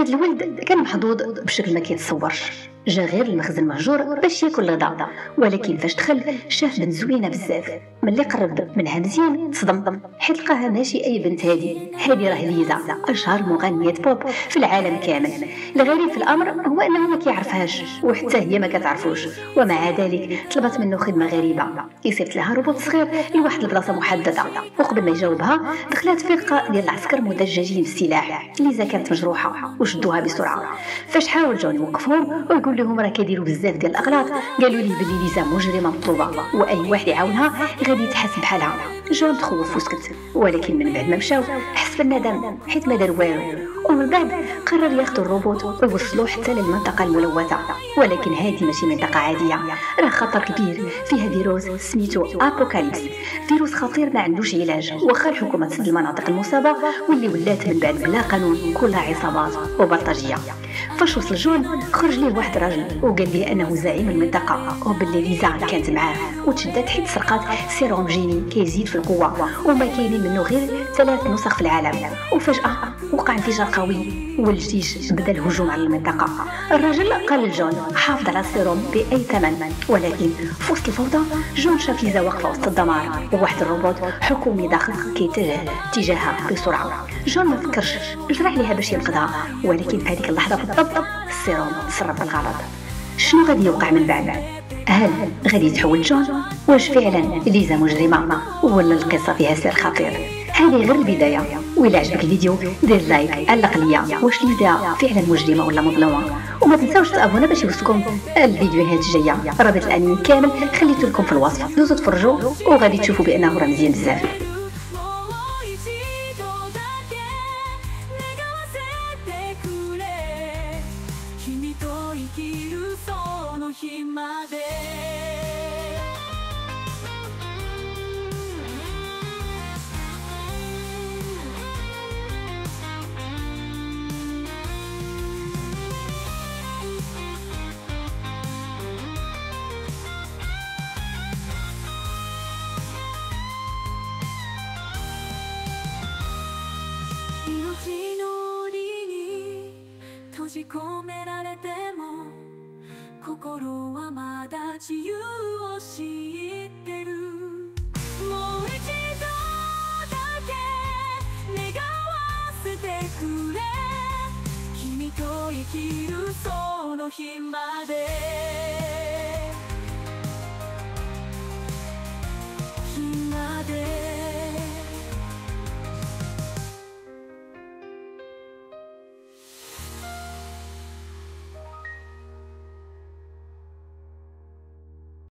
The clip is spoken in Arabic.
هاد الولد كان محظوظ بشكل ما كيتصورش. جا غير المخزن مهجور باش ياكل الغدا، ولكن فاش دخل شاف بنت زوينه بزاف. ملي قرب منها مزيان تصدم، حيت لقاها ماشي اي بنت، هادي راه ليزا، اشهر مغنيه بوب في العالم كامل. الغريب في الامر هو انه ما كيعرفهاش وحتى هي ما كتعرفوش، ومع ذلك طلبت منه خدمه غريبه، يصيفط لها روبوت صغير لواحد البلاصه محدده. وقبل ما يجاوبها دخلت فرقه ديال العسكر مدججين بالسلاح. ليزا كانت مجروحه وشدوها بسرعه. فاش حاول جون يوقفهم ويقول لهم راه كيديروا بزاف ديال الاغلاط، قالوا لي بلي ليزا مجرمه مطلوبه واي واحد يعاونها غادي يتحاسب بحالها. جون تخوف وسكت، ولكن من بعد ما مشاو حس بالندم حيت ما دار والو. ومن بعد قرر ياخذوا الروبوت ويوصلوه حتى للمنطقه الملوثه. ولكن هذه ماشي منطقه عاديه، راه خطر كبير، فيها فيروس سميتو ابوكاليبس، فيروس خطير ما عندوش علاج. واخا الحكومه تسد المناطق المصابه واللي ولات من بعد بلا قانون كلها عصابات وبلطجيه. فاش وصل جون خرج ليه واحد راجل وقال ليه انه زعيم المنطقه وباللي ليزا كانت معاه وتشدات حيت سرقات سيروم جيني كيزيد في القوه وما كاينين منه غير 3 نسخ في العالم. وفجاه وقع انفجار قوي والجيش بدا الهجوم على المنطقه. الراجل قال لجون حافظ على السيروم باي ثمن، ولكن في وسط الفوضى جون شاف ليزا واقفه وسط الدمار وواحد الروبوت حكومي ضخم كيتجه تجاهها بسرعه. جون ما فكرش جرى عليها باش ينقذها، ولكن في هذيك اللحظه بالضبط السيروم تسرب بالغلط. شنو غادي يوقع من بعد؟ هل غادي يتحول جون؟ واش فعلا ليزا مجرمه ولا القصه فيها سر خطير؟ هذه غير البدايه، وإلا عجبك الفيديو دير لايك، علق ليا واش ليزا فعلا مجرمه ولا مظلومه، وما تنساوش تابونا باش يوصلكم الفيديوهات الجايه. رابط الانمي كامل خليته لكم في الوصف، دوزوا تفرجوا وغادي تشوفوا بانه راه مزيان بزاف. 日まで命の檻に閉じ込められても心はまだ自由を知ってる。もう一度だけ願わせてくれ、君と生きるその日まで。